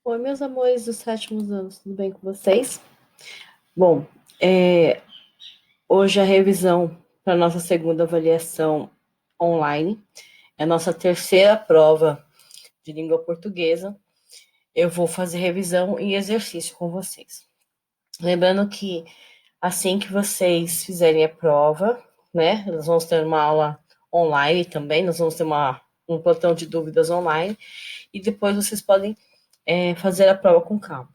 Oi, meus amores dos sétimos anos, tudo bem com vocês? Bom, hoje a revisão para nossa segunda avaliação online é a nossa terceira prova de língua portuguesa. Eu vou fazer revisão e exercício com vocês. Lembrando que assim que vocês fizerem a prova, né, nós vamos ter uma aula online também, nós vamos ter um plantão de dúvidas online e depois vocês podem fazer a prova com calma.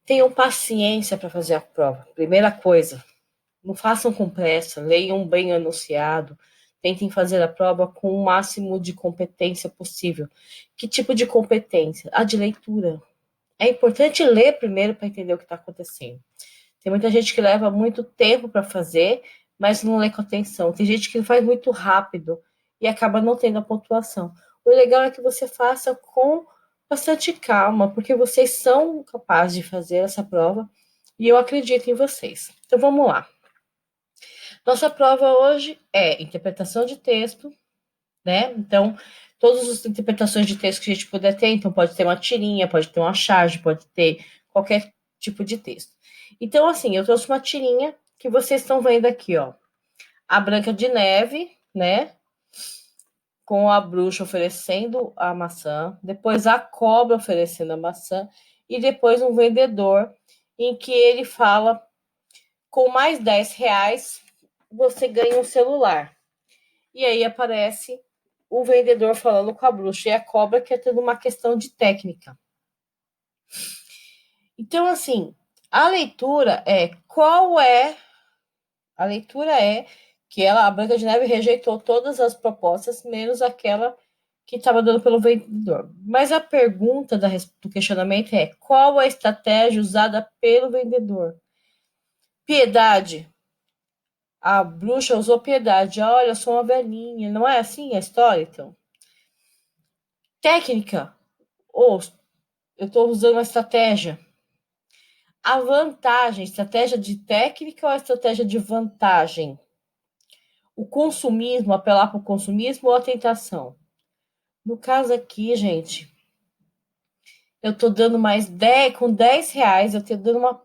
Tenham paciência para fazer a prova. Primeira coisa, não façam com pressa, leiam bem anunciado, tentem fazer a prova com o máximo de competência possível. Que tipo de competência? A de leitura. É importante ler primeiro para entender o que está acontecendo. Tem muita gente que leva muito tempo para fazer, mas não lê com atenção. Tem gente que faz muito rápido e acaba não tendo a pontuação. O legal é que você faça com bastante calma, porque vocês são capazes de fazer essa prova e eu acredito em vocês. Então vamos lá. Nossa prova hoje é interpretação de texto, né? Então, todas as interpretações de texto que a gente puder ter, então pode ter uma tirinha, pode ter uma charge, pode ter qualquer tipo de texto. Então, assim, eu trouxe uma tirinha que vocês estão vendo aqui, ó. A Branca de Neve, né? Com a bruxa oferecendo a maçã, depois a cobra oferecendo a maçã, e depois um vendedor em que ele fala: com mais 10 reais, você ganha um celular. E aí aparece o vendedor falando com a bruxa e a cobra, que é tudo uma questão de técnica. Então, assim, a leitura é qual é. A leitura é que a Branca de Neve rejeitou todas as propostas, menos aquela que estava dando pelo vendedor. Mas a pergunta do questionamento é: qual a estratégia usada pelo vendedor? Piedade. A bruxa usou piedade. Olha, eu sou uma velhinha. Não é assim a história, então? Técnica. Ou eu estou usando uma estratégia. A vantagem, estratégia de técnica ou a estratégia de vantagem? O consumismo, apelar para o consumismo ou a tentação? No caso aqui, gente, eu estou dando mais 10, com 10 reais, eu estou dando uma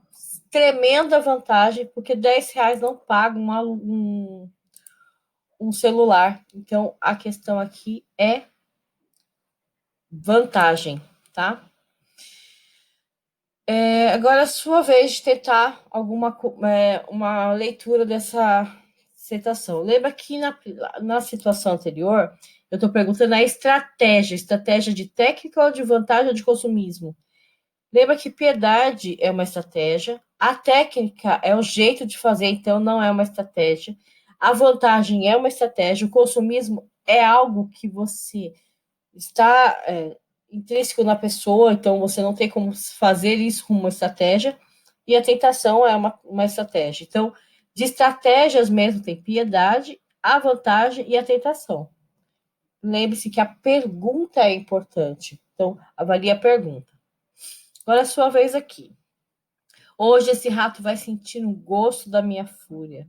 tremenda vantagem, porque 10 reais não paga um celular. Então, a questão aqui é vantagem, tá? Agora é a sua vez de tentar uma leitura dessa citação. Lembra que na situação anterior, eu estou perguntando a estratégia de técnica ou de vantagem ou de consumismo? Lembra que piedade é uma estratégia, a técnica é o jeito de fazer, então não é uma estratégia. A vantagem é uma estratégia, o consumismo é algo que você está intrínseco na pessoa, então você não tem como fazer isso como uma estratégia, e a tentação é uma estratégia. Então, de estratégias mesmo tem piedade, a vantagem e a tentação. Lembre-se que a pergunta é importante, então avalie a pergunta. Agora é a sua vez aqui. Hoje esse rato vai sentir o gosto da minha fúria.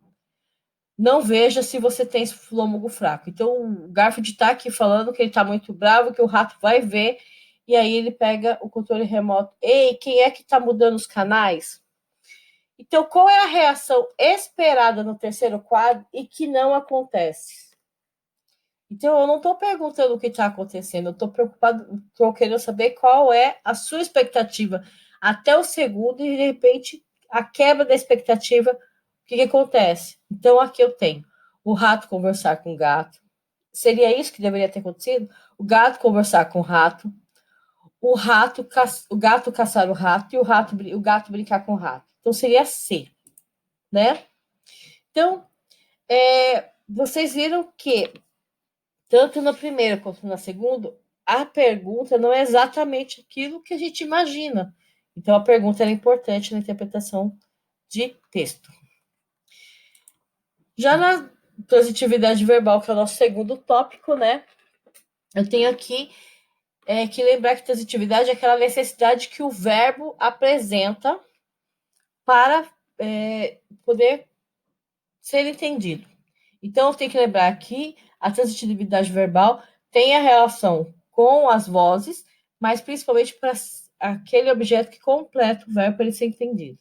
Não veja se você tem estômago fraco. Então, o Garfield está aqui falando que ele está muito bravo, que o rato vai ver, e aí ele pega o controle remoto. Ei, quem é que está mudando os canais? Então, qual é a reação esperada no terceiro quadro e que não acontece? Então, eu não estou perguntando o que está acontecendo, eu estou preocupado, estou querendo saber qual é a sua expectativa até o segundo e, de repente, a quebra da expectativa, o que acontece? Então, aqui eu tenho o rato conversar com o gato. Seria isso que deveria ter acontecido? O gato conversar com o gato caçar o rato e o gato brincar com o rato. Então, seria C, né? Então, vocês viram que tanto na primeira quanto na segunda, a pergunta não é exatamente aquilo que a gente imagina. Então, a pergunta é importante na interpretação de texto. Já na transitividade verbal, que é o nosso segundo tópico, né? Eu tenho aqui que lembrar que transitividade é aquela necessidade que o verbo apresenta para poder ser entendido. Então, eu tenho que lembrar que a transitividade verbal tem a relação com as vozes, mas principalmente para aquele objeto que completa o verbo para ele ser entendido.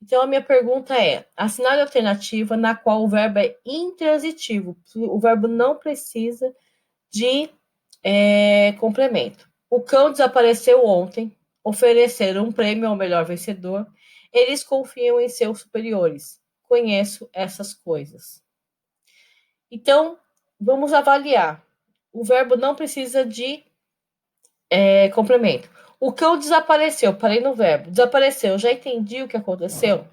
Então, a minha pergunta é: assinale a alternativa na qual o verbo é intransitivo. O verbo não precisa de complemento. O cão desapareceu ontem. Ofereceram um prêmio ao melhor vencedor. Eles confiam em seus superiores. Conheço essas coisas. Então, vamos avaliar. O verbo não precisa de complemento. O cão desapareceu. Parei no verbo. Desapareceu. Já entendi o que aconteceu?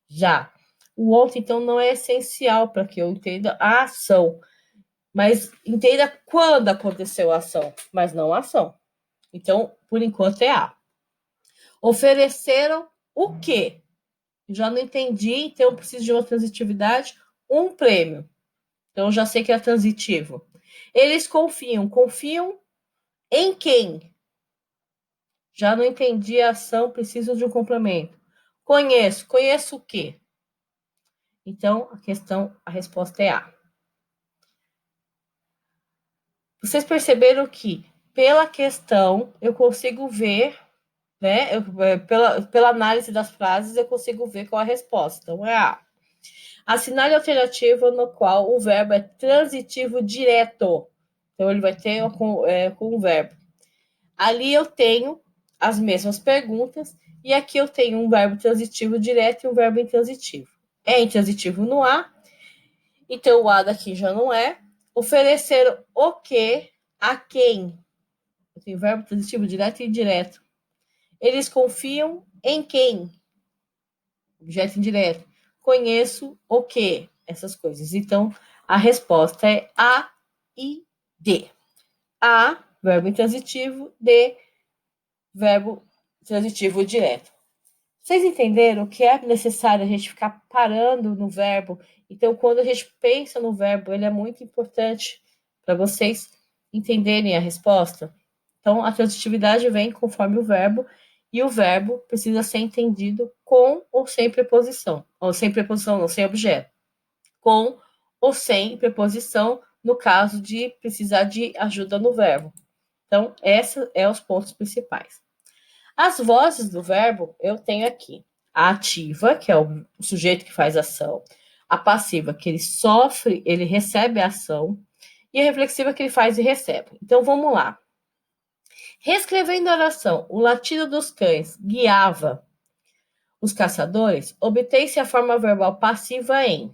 Já. O ontem, então, não é essencial para que eu entenda a ação. Mas entenda quando aconteceu a ação, mas não a ação. Então, por enquanto, é A. Ofereceram o quê? Já não entendi, então eu preciso de uma transitividade. Um prêmio. Então, já sei que é transitivo. Eles confiam. Confiam em quem? Já não entendi a ação, preciso de um complemento. Conheço. Conheço o quê? Então, a resposta é A. Vocês perceberam que, pela questão, eu consigo ver, né? Pela análise das frases, eu consigo ver qual a resposta. Então, é A. Assinale a alternativa no qual o verbo é transitivo direto. Então, ele vai ter com o verbo. Ali eu tenho as mesmas perguntas, e aqui eu tenho um verbo transitivo direto e um verbo intransitivo. É intransitivo no A, então o A daqui já não é. Oferecer o quê? A quem? Eu tenho verbo transitivo direto e indireto. Eles confiam em quem? Objeto indireto. Conheço o quê? Essas coisas. Então, a resposta é A e D. A, verbo intransitivo. D, verbo transitivo direto. Vocês entenderam que é necessário a gente ficar parando no verbo? Então, quando a gente pensa no verbo, ele é muito importante para vocês entenderem a resposta. Então, a transitividade vem conforme o verbo, e o verbo precisa ser entendido com ou sem preposição. Ou sem preposição, não, sem objeto. Com ou sem preposição, no caso de precisar de ajuda no verbo. Então, esses são os pontos principais. As vozes do verbo eu tenho aqui. A ativa, que é o sujeito que faz ação. A passiva, que ele sofre, ele recebe a ação. E a reflexiva, que ele faz e recebe. Então, vamos lá. Reescrevendo a oração, o latido dos cães guiava os caçadores, obtém-se a forma verbal passiva em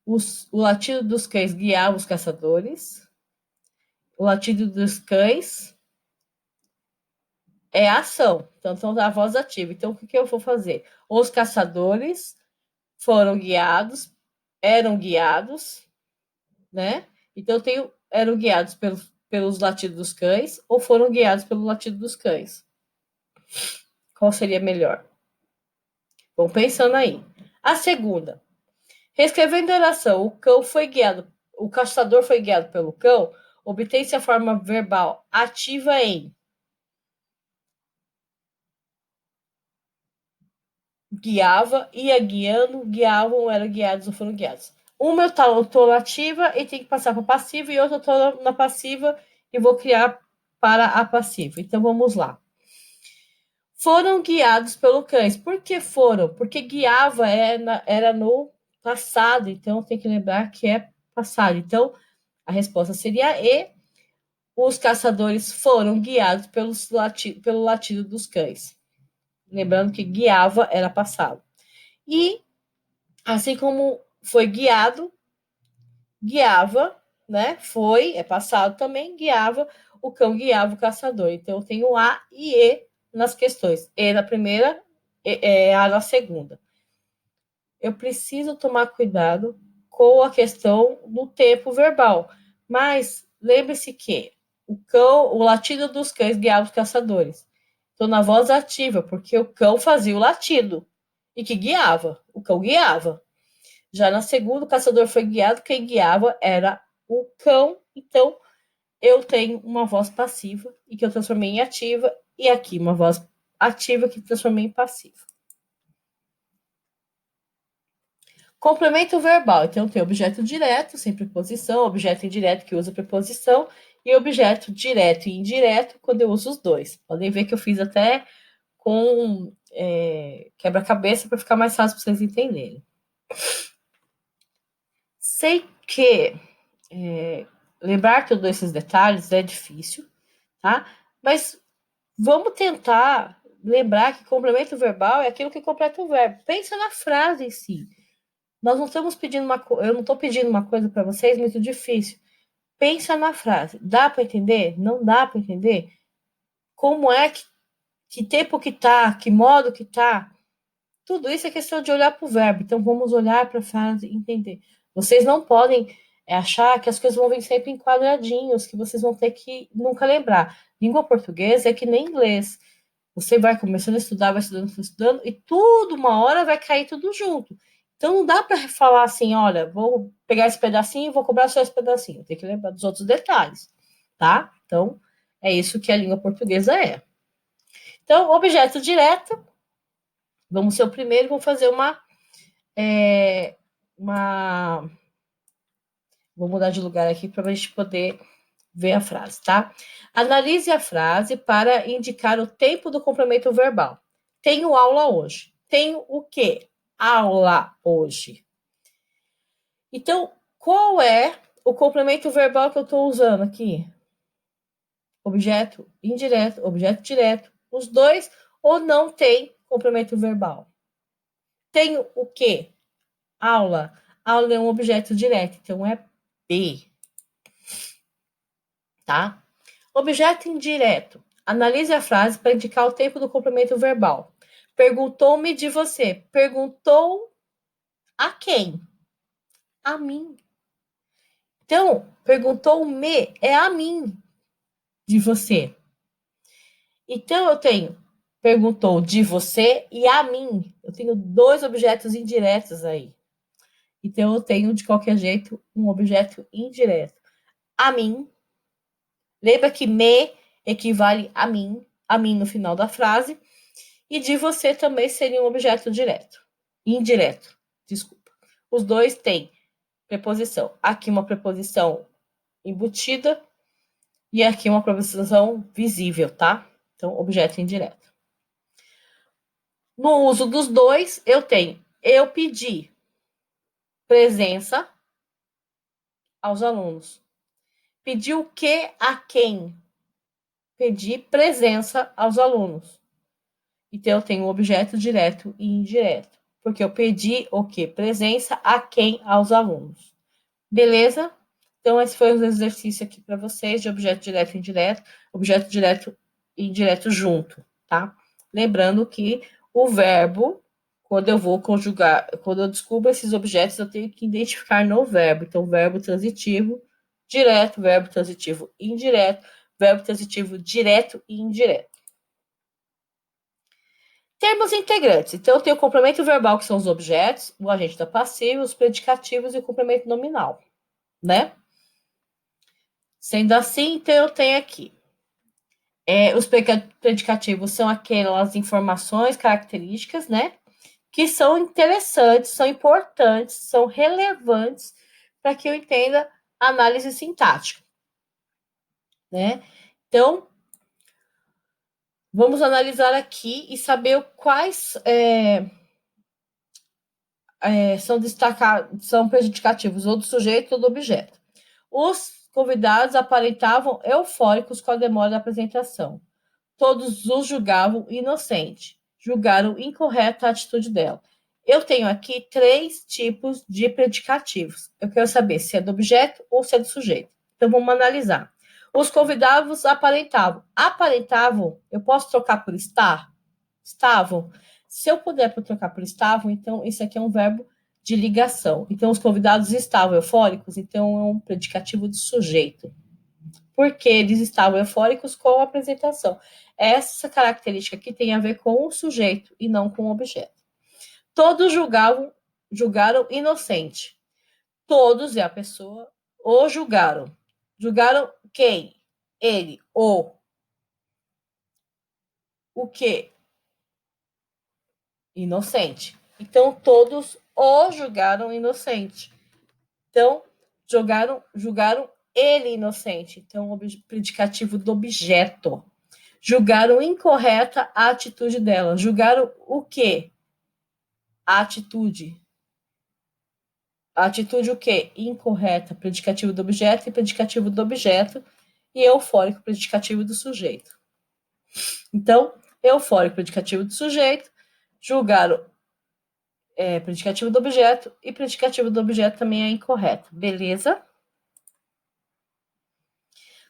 o latido dos cães guiava os caçadores, o latido dos cães é a ação, então a voz ativa. Então, o que eu vou fazer? Os caçadores eram guiados, né? Então, eu tenho, eram guiados pelos latidos dos cães ou foram guiados pelo latido dos cães. Qual seria melhor? Vão pensando aí. A segunda. Reescrevendo a oração, o caçador foi guiado pelo cão, obtém-se a forma verbal ativa em guiava, ia guiando, guiavam, eram guiados ou foram guiados. Uma eu estou na ativa e tem que passar para passiva, e outra eu estou na passiva e vou criar para a passiva. Então vamos lá. Foram guiados pelo cães. Por que foram? Porque guiava era no passado, então tem que lembrar que é passado. Então a resposta seria E. Os caçadores foram guiados pelo latido dos cães. Lembrando que guiava era passado. E, assim como foi guiado, guiava, né? Foi, é passado também, guiava, o cão guiava o caçador. Então, eu tenho A e E nas questões. E na primeira, A na segunda. Eu preciso tomar cuidado com a questão do tempo verbal. Mas, lembre-se que o latido dos cães guiava os caçadores. Então, na voz ativa, porque o cão fazia o latido. E que guiava. O cão guiava. Já na segunda, o caçador foi guiado, quem guiava era o cão. Então, eu tenho uma voz passiva e que eu transformei em ativa, e aqui uma voz ativa que transformei em passiva. Complemento verbal. Então, tem objeto direto, sem preposição, objeto indireto que usa preposição, E objeto direto e indireto, quando eu uso os dois. Podem ver que eu fiz até com quebra-cabeça para ficar mais fácil para vocês entenderem. Sei que lembrar todos esses detalhes é difícil, tá? Mas vamos tentar lembrar que complemento verbal é aquilo que completa o verbo. Pensa na frase em si. Nós não estamos pedindo eu não estou pedindo uma coisa para vocês muito difícil. Pensa na frase. Dá para entender? Não dá para entender? Como é que tempo que tá? Que modo que tá? Tudo isso é questão de olhar para o verbo. Então vamos olhar para a frase e entender. Vocês não podem achar que as coisas vão vir sempre em quadradinhos, que vocês vão ter que nunca lembrar. Língua portuguesa é que nem inglês. Você vai começando a estudar, vai estudando, e tudo, uma hora vai cair tudo junto. Então não dá para falar assim, olha, vou pegar esse pedacinho e vou cobrar só esse pedacinho. Tem que lembrar dos outros detalhes, tá? Então, é isso que a língua portuguesa é. Então, objeto direto, vamos ser o primeiro, vou fazer Vou mudar de lugar aqui para a gente poder ver a frase, tá? Analise a frase para indicar o tempo do complemento verbal. Tenho aula hoje. Tenho o quê? Aula hoje. Então, qual é o complemento verbal que eu estou usando aqui? Objeto indireto, objeto direto. Os dois ou não tem complemento verbal? Tenho o quê? Aula. Aula é um objeto direto, então é B. Tá? Objeto indireto. Analise a frase para indicar o tempo do complemento verbal. Perguntou-me de você. Perguntou a quem? A mim. Então, perguntou-me é a mim de você. Então, eu tenho perguntou de você e a mim. Eu tenho dois objetos indiretos aí. Então, eu tenho, de qualquer jeito, um objeto indireto. A mim. Lembra que me equivale a mim no final da frase. E de você também seria um objeto direto. Indireto, desculpa. Os dois têm preposição. Aqui uma preposição embutida e aqui uma preposição visível, tá? Então, objeto indireto. No uso dos dois, eu tenho eu pedi presença aos alunos. Pedi o que a quem? Pedi presença aos alunos. Então, eu tenho objeto direto e indireto. Porque eu pedi o que? Presença a quem? Aos alunos. Beleza? Então, esse foi o exercício aqui para vocês de objeto direto e indireto, objeto direto e indireto junto, tá? Lembrando que o verbo, quando eu vou conjugar, quando eu descubro esses objetos, eu tenho que identificar no verbo. Então, verbo transitivo direto, verbo transitivo indireto, verbo transitivo direto e indireto. Termos integrantes. Então, eu tenho o complemento verbal, que são os objetos, o agente da passiva, os predicativos e o complemento nominal, né? Sendo assim, então eu tenho aqui. Os predicativos são aquelas informações, características, né? Que são interessantes, são importantes, são relevantes para que eu entenda a análise sintática, né? Então, vamos analisar aqui e saber quais são destacados, são predicativos ou do sujeito ou do objeto. Os convidados aparentavam eufóricos com a demora da apresentação. Todos os julgavam inocente. Julgaram incorreta a atitude dela. Eu tenho aqui 3 tipos de predicativos. Eu quero saber se é do objeto ou se é do sujeito. Então, vamos analisar. Os convidados aparentavam. Aparentavam, eu posso trocar por estar? Estavam. Se eu puder trocar por estavam, então esse aqui é um verbo de ligação. Então, os convidados estavam eufóricos, então é um predicativo do sujeito. Porque eles estavam eufóricos com a apresentação. Essa característica aqui tem a ver com o sujeito e não com o objeto. Todos julgaram inocente. Todos é a pessoa, o julgaram. Julgaram quem? Ele, o que? Inocente. Então, todos o julgaram inocente. Então, julgaram ele inocente. Então, predicativo do objeto. Julgaram incorreta a atitude dela. Julgaram o quê? A atitude. A atitude o quê? Incorreta. Predicativo do objeto e predicativo do objeto. E eufórico, predicativo do sujeito. Então, eufórico, predicativo do sujeito. Julgaram predicativo do objeto e predicativo do objeto também é incorreto. Beleza?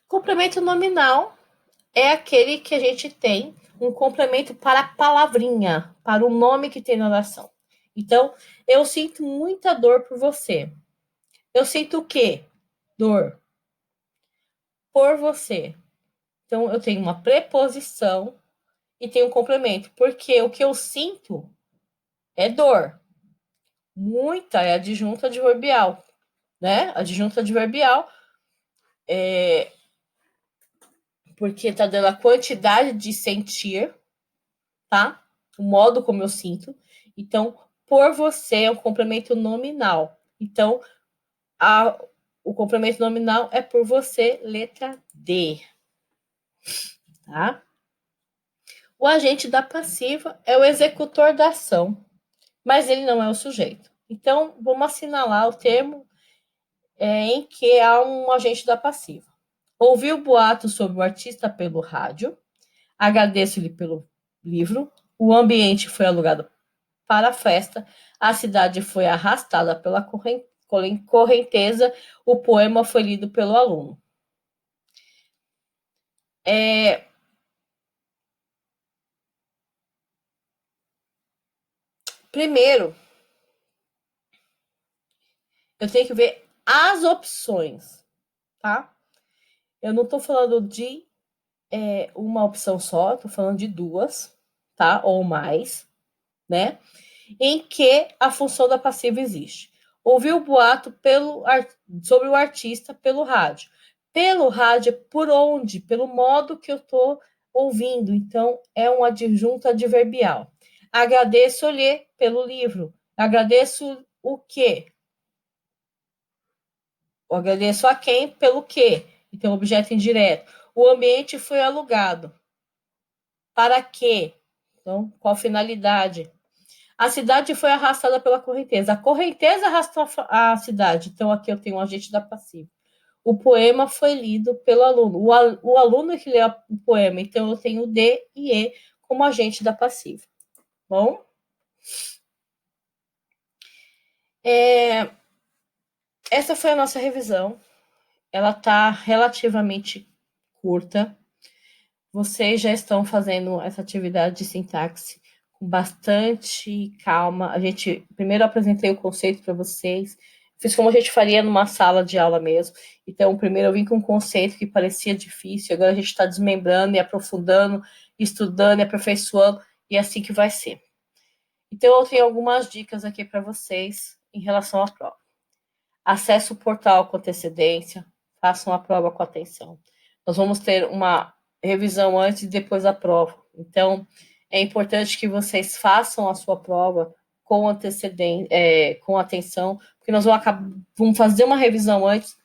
Complemento nominal é aquele que a gente tem um complemento para a palavrinha, para o nome que tem na oração. Então, eu sinto muita dor por você. Eu sinto o quê? Dor. Por você. Então, eu tenho uma preposição e tenho um complemento, porque o que eu sinto é dor. Muita é adjunto adverbial, né? Adjunto adverbial porque tá dando a quantidade de sentir, tá? O modo como eu sinto. Então, por você é um complemento nominal. Então, o complemento nominal é por você, letra D. Tá? O agente da passiva é o executor da ação, mas ele não é o sujeito. Então, vamos assinalar o termo em que há um agente da passiva. Ouvi o boato sobre o artista pelo rádio, agradeço-lhe pelo livro, o ambiente foi alugado para a festa, a cidade foi arrastada pela correnteza, o poema foi lido pelo aluno. Primeiro, eu tenho que ver as opções, tá? Eu não estou falando de uma opção só, estou falando de duas, tá? Ou mais, né? Em que a função da passiva existe. Ouvi o boato sobre o artista pelo rádio. Pelo rádio é por onde? Pelo modo que eu estou ouvindo. Então, é um adjunto adverbial. Agradeço-lhe pelo livro. Agradeço o quê? Eu agradeço a quem pelo quê? Então, objeto indireto. O ambiente foi alugado. Para quê? Então, qual finalidade? A cidade foi arrastada pela correnteza. A correnteza arrastou a cidade. Então, aqui eu tenho um agente da passiva. O poema foi lido pelo aluno. O aluno que leu o poema. Então, eu tenho D e E como agente da passiva. Bom? Essa foi a nossa revisão. Ela está relativamente curta. Vocês já estão fazendo essa atividade de sintaxe com bastante calma. Primeiro apresentei o conceito para vocês, fiz como a gente faria numa sala de aula mesmo. Então, primeiro eu vim com um conceito que parecia difícil, agora a gente está desmembrando e aprofundando, estudando e aperfeiçoando, e é assim que vai ser. Então, eu tenho algumas dicas aqui para vocês em relação à prova. Acesse o portal com antecedência, façam a prova com atenção. Nós vamos ter uma revisão antes e depois da prova. Então, é importante que vocês façam a sua prova com antecedência, com atenção, porque nós vamos fazer uma revisão antes,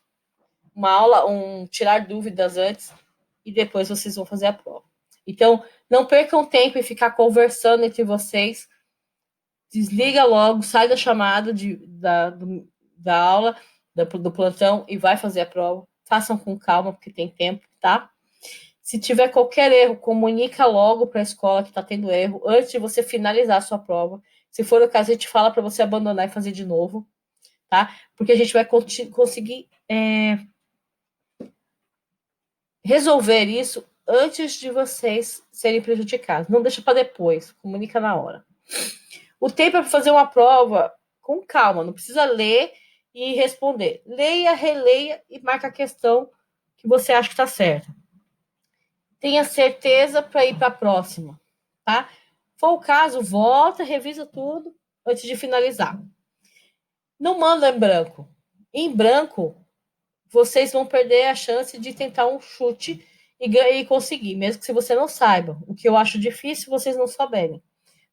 uma aula, tirar dúvidas antes, e depois vocês vão fazer a prova. Então, não percam tempo em ficar conversando entre vocês. Desliga logo, sai da chamada da aula, do plantão e vai fazer a prova. Façam com calma, porque tem tempo, tá? Se tiver qualquer erro, comunica logo para a escola que está tendo erro, antes de você finalizar a sua prova. Se for o caso, a gente fala para você abandonar e fazer de novo, tá? Porque a gente vai conseguir resolver isso antes de vocês serem prejudicados. Não deixa para depois, comunica na hora. O tempo é para fazer uma prova com calma, não precisa ler e responder. Leia, releia e marca a questão que você acha que está certa. Tenha certeza para ir para a próxima, tá? For o caso, volta, revisa tudo antes de finalizar. Não manda em branco. Em branco, vocês vão perder a chance de tentar um chute e conseguir, mesmo que se você não saiba. O que eu acho difícil, vocês não souberem.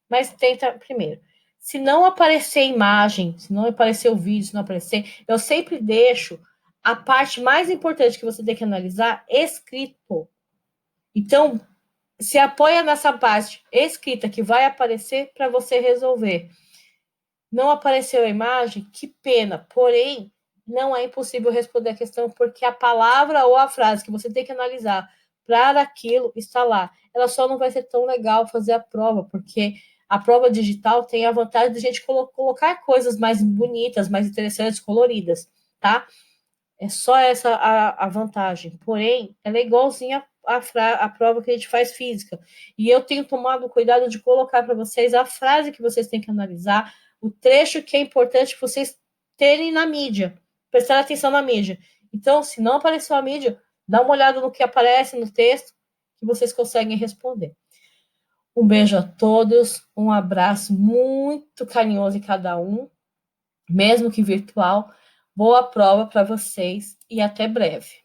Mas tenta primeiro. Se não aparecer imagem, se não aparecer o vídeo, se não aparecer, eu sempre deixo a parte mais importante que você tem que analisar é escrito. Então, se apoia nessa parte escrita que vai aparecer para você resolver. Não apareceu a imagem? Que pena. Porém, não é impossível responder a questão porque a palavra ou a frase que você tem que analisar para aquilo está lá. Ela só não vai ser tão legal fazer a prova, porque a prova digital tem a vantagem de a gente colocar coisas mais bonitas, mais interessantes, coloridas, tá? É só essa a vantagem. Porém, ela é igualzinha a prova que a gente faz física. E eu tenho tomado cuidado de colocar para vocês a frase que vocês têm que analisar, o trecho que é importante vocês terem na mídia, prestar atenção na mídia. Então, se não apareceu a mídia, dá uma olhada no que aparece no texto, que vocês conseguem responder. Um beijo a todos, um abraço muito carinhoso em cada um, mesmo que virtual. Boa prova para vocês e até breve.